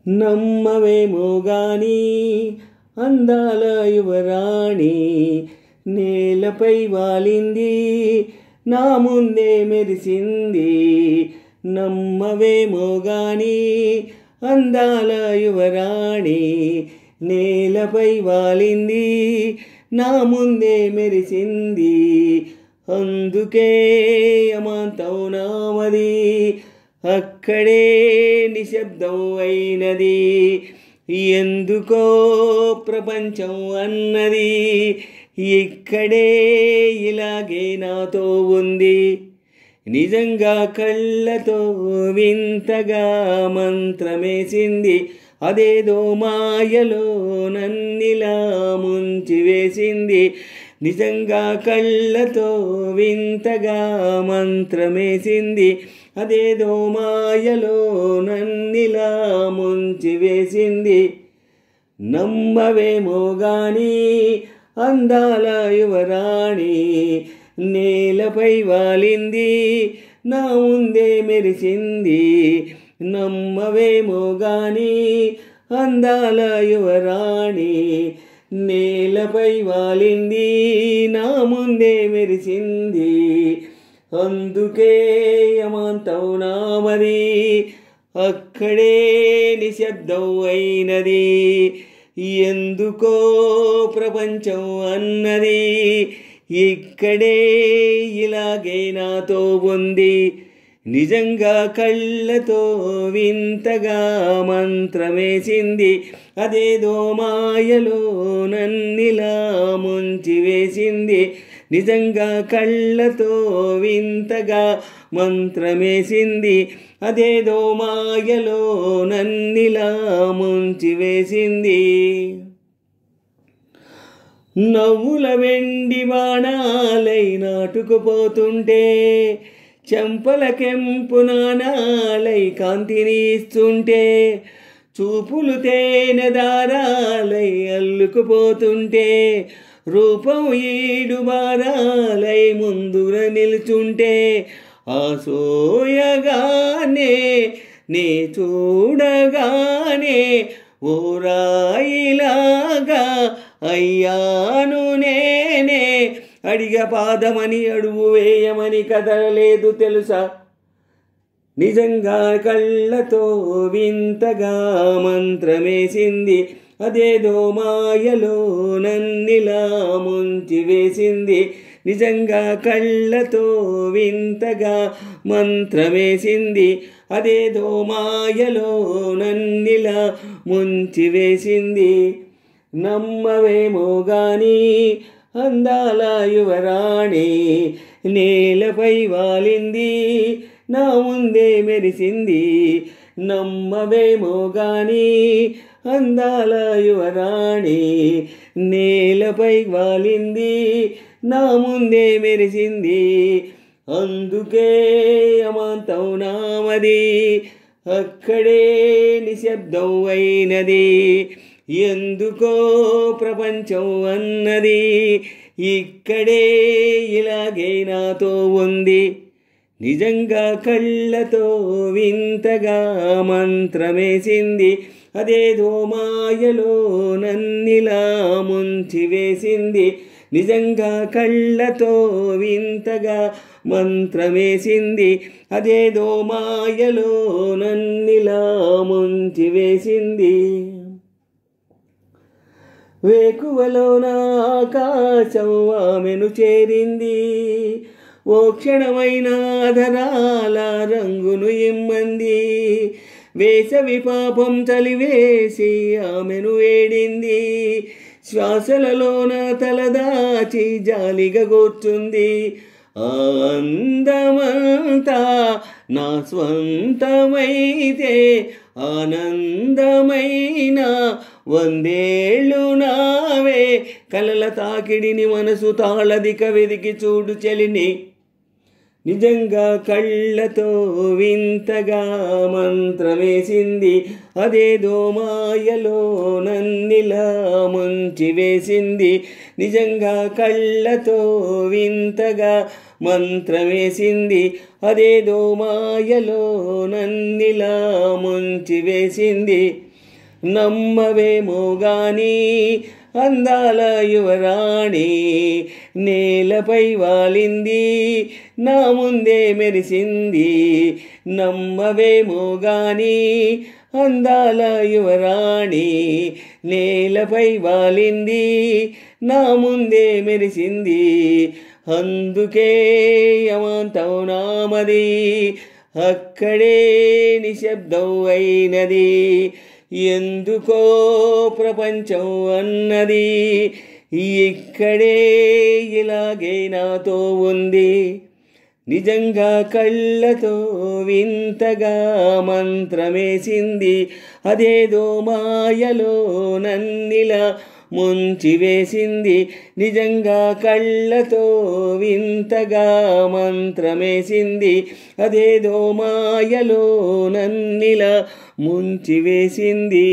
నమ్మవేమో గాని అందాల యువరాణి నేలపై వాలింది నా ముందే మెరిసింది. నమ్మవేమో గాని అందాల యువరాణి నేలపై వాలింది నా ముందే మెరిసింది. అందుకే అమాంతం నామది అక్కడే నిశ్శబ్దం అయినది. ఎందుకో ప్రపంచం అన్నది ఇక్కడే ఇలాగే నాతో ఉంది. నిజంగా కళ్ళతో వింతగా మంత్రమేసింది. అదేదో మాయలో నన్నిలా ముంచివేసింది. నిజంగా కళ్ళతో వింతగా మంత్రమేసింది. అదేదో మాయలో నన్నిలా ముంచివేసింది. నమ్మవేమో గాని అందాల యువరాణి నేలపై వాలింది నా ముందే మెరిసింది. నమ్మవేమో గాని అందాల యువరాణి నేలపై వాలింది నా ముందే మెరిసింది. అందుకే అమాంతం నామది అక్కడే నిశ్శబ్దం అయినది. ఎందుకో ప్రపంచం అన్నది ఇక్కడే ఇలాగే నాతో ఉంది. నిజంగా కళ్ళతో వింతగా మంత్రమేసింది. అదేదో మాయలో నన్నిలా ముంచివేసింది. నిజంగా కళ్ళతో వింతగా మంత్రమేసింది. అదేదో మాయలో నన్నిలా ముంచివేసింది. నవ్వుల వెండి బాణాలై నాటుకుపోతుంటే చెంపల కెంపు నాణాలై కాంతిని ఇస్తుంటే చూపులు తేనె దారాలై అల్లుకుపోతుంటే రూపం ఈడు బారాలై ముందుర నిల్చుంటే ఆసోయగానే నే చూడగానే ఓ రాయిలాగా అయ్యాను నేనే. అడిగ పాదమని అడుగు వేయమని కదలలేదు తెలుసా. నిజంగా కళ్ళతో వింతగా మంత్రమేసింది. అదేదో మాయలో నన్నిలా ముంచివేసింది. నిజంగా కళ్ళతో వింతగా మంత్రమేసింది. అదేదో మాయలో నన్నిలా ముంచివేసింది. నమ్మవేమో గాని అందాల యువరాణి నేలపై వాలింది నా ముందే మెరిసింది. నమ్మవేమో గాని అందాల యువరాణి నేలపై వాలింది నా ముందే మెరిసింది. అందుకే అమాంతం నామది అక్కడే నిశ్శబ్దం అయినది. ఎందుకో ప్రపంచం అన్నది ఇక్కడే ఇలాగే నాతో ఉంది. నిజంగా కళ్ళతో వింతగా మంత్రమేసింది. అదేదో మాయలో నన్నిలా ముంచివేసింది. నిజంగా కళ్ళతో వింతగా మంత్రమేసింది. అదేదో మాయలో నన్నిలా ముంచివేసింది. వేకువలోన ఆకాశం ఆమెను చేరింది. ఓ క్షణమైన ఆధరాల రంగును ఇమ్మంది. వేసవి పాపం చలివేసి ఆమెను వేడింది. శ్వాసలలోన తలదాచి జాలిగా కూర్చుంది. అందమంతా నా స్వంతమైతే ఆనందమైన వందేళ్ళు నావే. కలల తాకిడిని మనసు తాళదిక వెదికి చూడు చెలిని. నిజంగా కళ్ళతో వింతగా మంత్రమేసింది. అదేదో మాయలో నన్నిలా ముంచివేసింది. నిజంగా కళ్ళతో వింతగా మంత్రమేసింది. అదేదో మాయలో నన్నిలా ముంచివేసింది. నమ్మవేమో గాని అందాల యువరాణి నేలపై వాలింది నా ముందే మెరిసింది. నమ్మవేమో గాని అందాల యువరాణి నేలపై వాలింది నా ముందే మెరిసింది. అందుకే యమాంతం నామది అక్కడే నిశ్శబ్దం అయినది. ఎందుకో ప్రపంచం అన్నది ఇక్కడే ఇలాగే నాతో ఉంది. నిజంగా కళ్ళతో వింతగా మంత్రమేసింది. అదేదో మాయలో నన్నిలా ముంచివేసింది. నిజంగా కళ్ళతో వింతగా మంత్రమేసింది. అదేదో మాయలో నన్నిలా ముంచివేసింది.